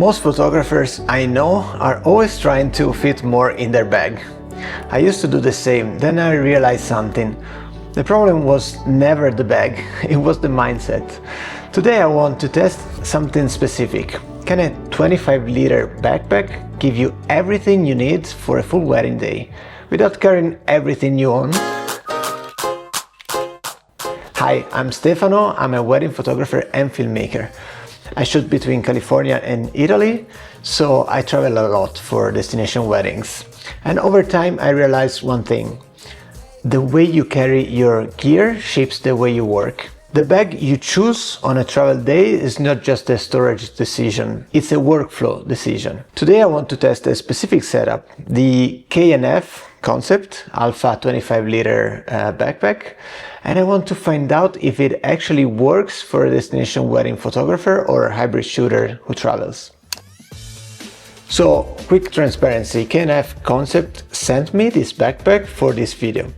Most photographers I know are always trying to fit more in their bag. I used to do the same, then I realized something. The problem was never the bag, it was the mindset. Today I want to test something specific. Can a 25-liter backpack give you everything you need for a full wedding day, without carrying everything you own? Hi, I'm Stefano, I'm a wedding photographer and filmmaker. I shoot between California and Italy, so I travel a lot for destination weddings. And over time I realized one thing. The way you carry your gear shapes the way you work. The bag you choose on a travel day is not just a storage decision, it's a workflow decision. Today I want to test a specific setup, the K&F CONCEPT Alpha 25-liter backpack, and I want to find out if it actually works for a destination wedding photographer or a hybrid shooter who travels. So, quick transparency, K&F CONCEPT sent me this backpack for this video,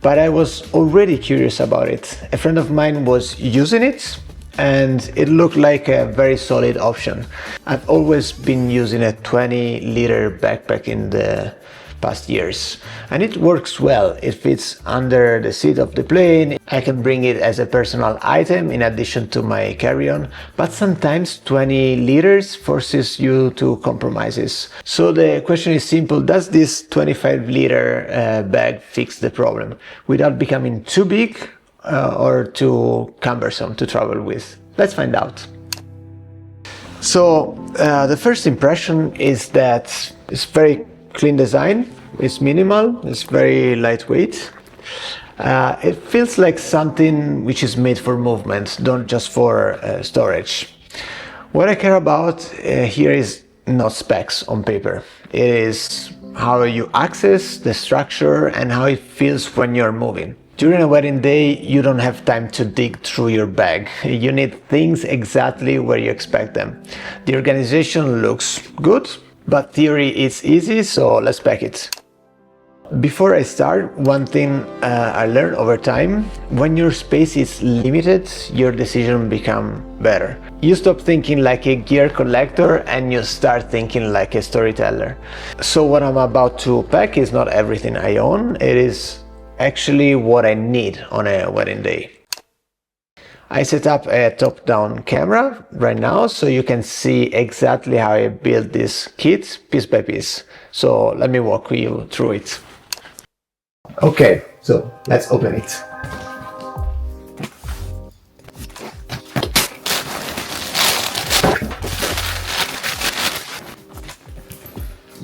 but I was already curious about it. A friend of mine was using it and it looked like a very solid option. I've always been using a 20-liter backpack in the past years, and it works well. It fits under the seat of the plane. I can bring it as a personal item in addition to my carry-on, but sometimes 20 liters forces you to compromises. So the question is simple: does this 25-liter bag fix the problem without becoming too big or too cumbersome to travel with? Let's find out. So the first impression is that it's very clean design, it's minimal, it's very lightweight. It feels like something which is made for movement, not just for storage. What I care about here is not specs on paper. It is how you access the structure and how it feels when you're moving. During a wedding day, you don't have time to dig through your bag. You need things exactly where you expect them. The organization looks good, but theory is easy, so let's pack it. Before I start, one thing I learned over time: when your space is limited, your decision becomes better. You stop thinking like a gear collector and you start thinking like a storyteller. So what I'm about to pack is not everything I own, it is actually what I need on a wedding day. I set up a top-down camera right now so you can see exactly how I built this kit piece by piece. So let me walk you through it. Okay, so let's open it.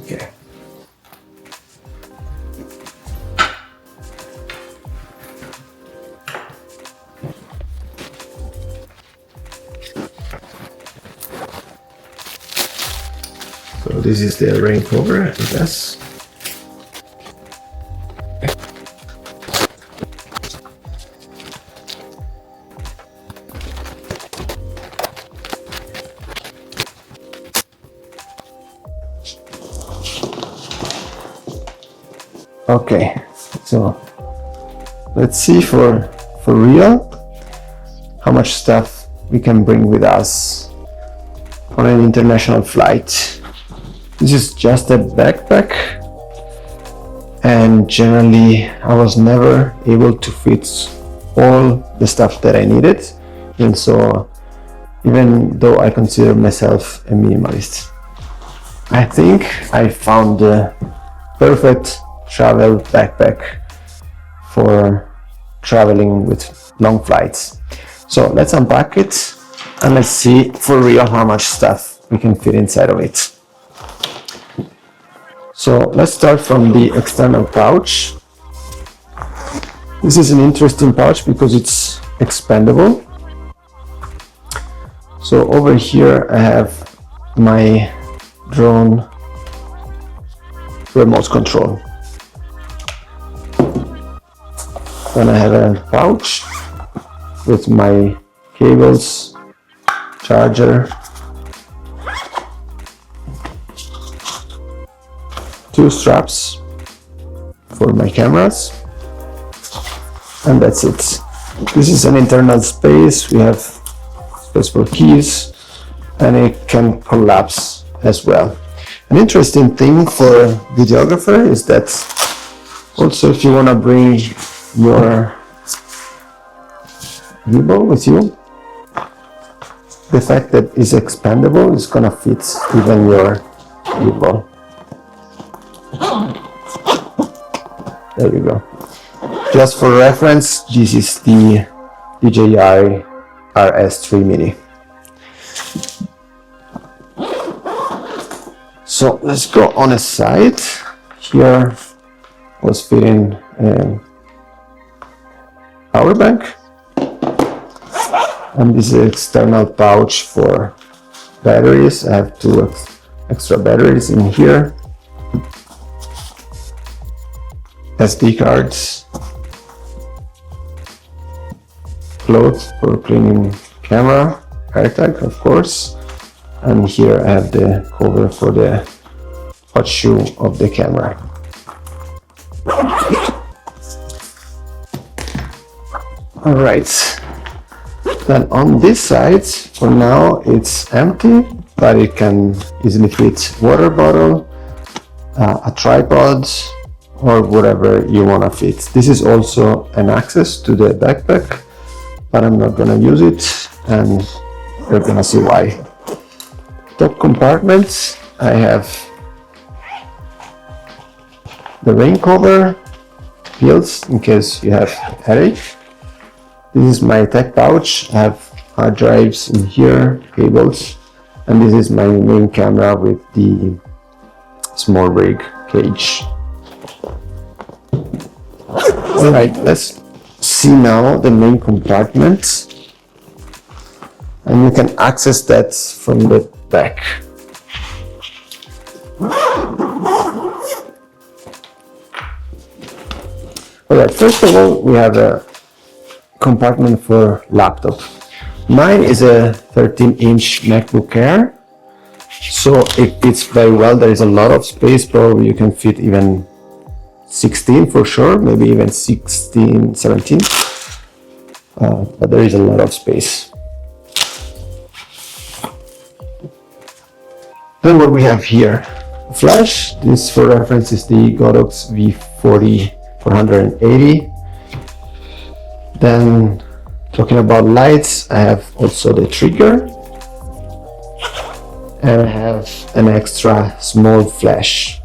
Okay. So this is the rain cover, I guess. Okay, so let's see for real how much stuff we can bring with us on an international flight. This is just a backpack, and generally I was never able to fit all the stuff that I needed, and so even though I consider myself a minimalist, I think I found the perfect travel backpack for traveling with long flights. So let's unpack it and let's see for real how much stuff we can fit inside of it. So let's start from the external pouch. This is an interesting pouch because it's expandable. So over here I have my drone remote control. Then I have a pouch with my cables, charger, 2 straps for my cameras, and that's it. This is an internal space. We have space for keys, and it can collapse as well. An interesting thing for videographer is that also if you want to bring your gimbal with you, the fact that it's expandable is gonna fit even your gimbal. There you go. Just for reference, this is the DJI RS3 Mini. So let's go on a side. Here was fitting a power bank, and this is an external pouch for batteries. I have two extra batteries in here, SD cards, clothes for cleaning camera, AirTag of course, and here I have the cover for the hot shoe of the camera. Alright, then on this side, for now it's empty, but it can easily fit water bottle, a tripod, or whatever you want to fit. This is also an access to the backpack, but I'm not gonna use it, and you're gonna see why. Top compartments, I have the rain cover, pills in case you have headache. This is my tech pouch. I have hard drives in here, cables, and this is my main camera with the small rig cage. Alright, let's see now the main compartment, and you can access that from the back. Alright, first of all, we have a compartment for laptop. Mine is a 13-inch MacBook Air, so it fits very well. There is a lot of space. Probably you can fit even 16 for sure, maybe even 16, 17, but there is a lot of space. Then what we have here, flash. This for reference is the Godox V40 480. Then talking about lights, I have also the trigger, and I have an extra small flash.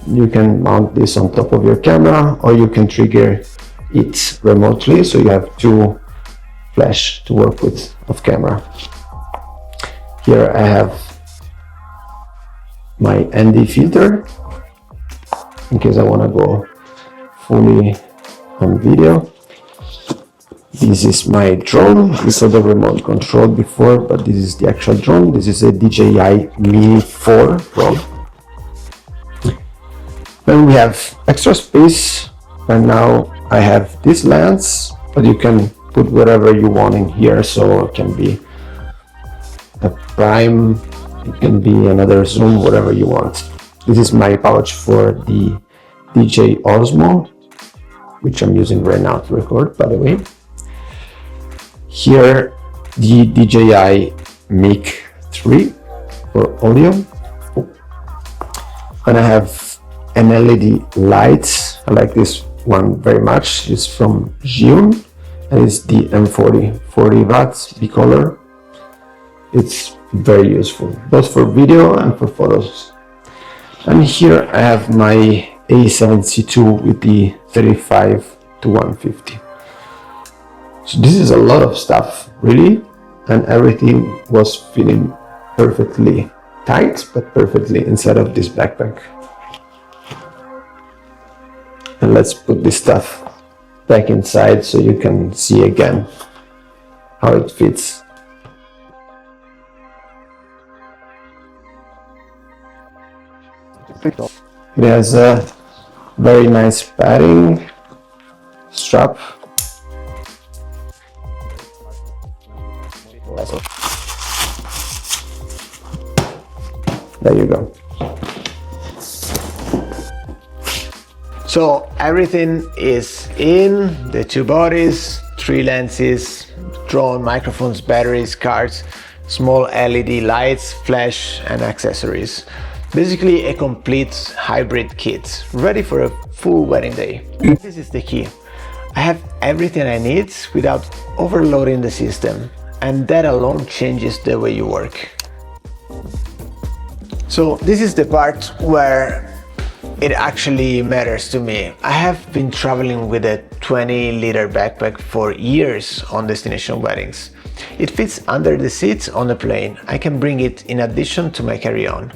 You can mount this on top of your camera, or you can trigger it remotely, so you have two flash to work with off camera. Here I have my ND filter in case I want to go fully on video. This is my drone. We saw the remote control before, but this is the actual drone. This is a DJI Mini 4 drone. Then we have extra space. Right now I have this lens, but you can put whatever you want in here. So it can be a prime, it can be another zoom, whatever you want. This is my pouch for the DJI Osmo, which I'm using right now to record, by the way. Here, the DJI Mic 3 for audio. And I have an LED light. I like this one very much. It's from June, and it's the M40, 40 watts bicolor. It's very useful, both for video and for photos. And here I have my A7C2 with the 35 to 150. So this is a lot of stuff, really, and everything was fitting perfectly tight, but perfectly inside of this backpack. And let's put this stuff back inside so you can see again how it fits. It has a very nice padding strap. There you go. So everything is in, the two bodies, three lenses, drone, microphones, batteries, cards, small LED lights, flash and accessories. Basically a complete hybrid kit, ready for a full wedding day. This is the key. I have everything I need without overloading the system, and that alone changes the way you work. So this is the part where it actually matters to me. I have been traveling with a 20-liter backpack for years on destination weddings. It fits under the seat on the plane. I can bring it in addition to my carry-on.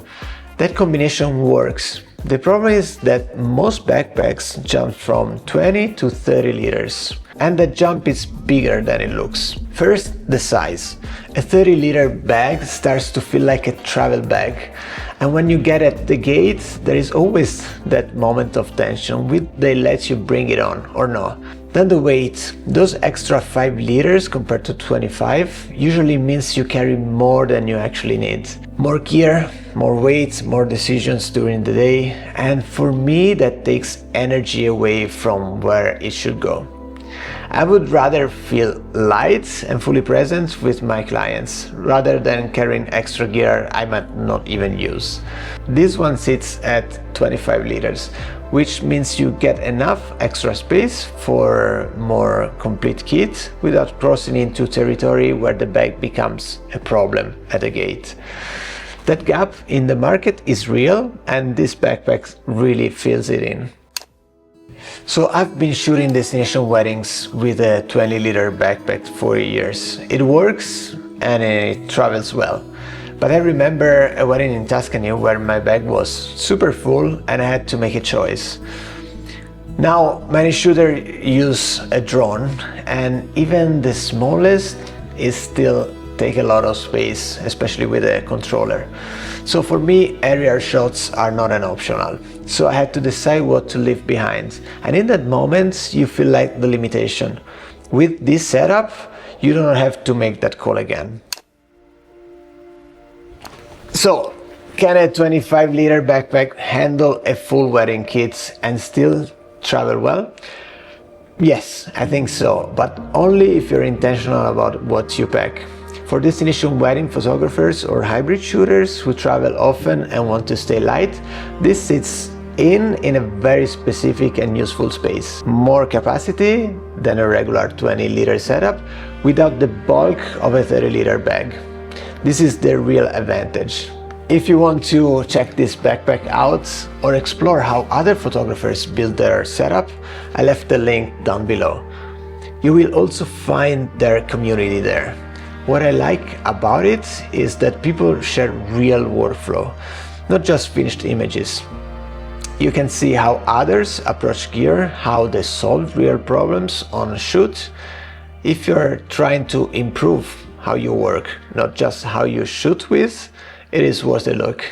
That combination works. The problem is that most backpacks jump from 20 to 30 liters, and that jump is bigger than it looks. First, the size. A 30-liter bag starts to feel like a travel bag, and when you get at the gate, there is always that moment of tension. Will they let you bring it on or not? Then the weight. Those extra 5 liters compared to 25 usually means you carry more than you actually need. More gear, more weight, more decisions during the day, and for me that takes energy away from where it should go. I would rather feel light and fully present with my clients, rather than carrying extra gear I might not even use. This one sits at 25 liters, which means you get enough extra space for more complete kit without crossing into territory where the bag becomes a problem at the gate. That gap in the market is real, and this backpack really fills it in. So I've been shooting destination weddings with a 20-liter backpack for years. It works and it travels well. But I remember a wedding in Tuscany where my bag was super full and I had to make a choice. Now many shooters use a drone, and even the smallest is still take a lot of space, especially with a controller. So for me, aerial shots are not an optional. So I had to decide what to leave behind. And in that moment, you feel like the limitation. With this setup, you don't have to make that call again. So, can a 25-liter backpack handle a full wedding kit and still travel well? Yes, I think so, but only if you're intentional about what you pack. For destination wedding photographers or hybrid shooters who travel often and want to stay light, this sits in a very specific and useful space. More capacity than a regular 20-liter setup without the bulk of a 30-liter bag. This is the real advantage. If you want to check this backpack out or explore how other photographers build their setup, I left the link down below. You will also find their community there. What I like about it is that people share real workflow, not just finished images. You can see how others approach gear, how they solve real problems on a shoot. If you're trying to improve how you work, not just how you shoot with, it is worth a look.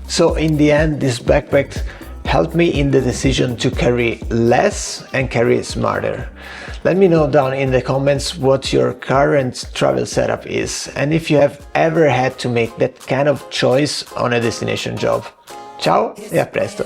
So in the end, this backpack helped me in the decision to carry less and carry smarter. Let me know down in the comments what your current travel setup is, and if you have ever had to make that kind of choice on a destination job. Ciao e a presto!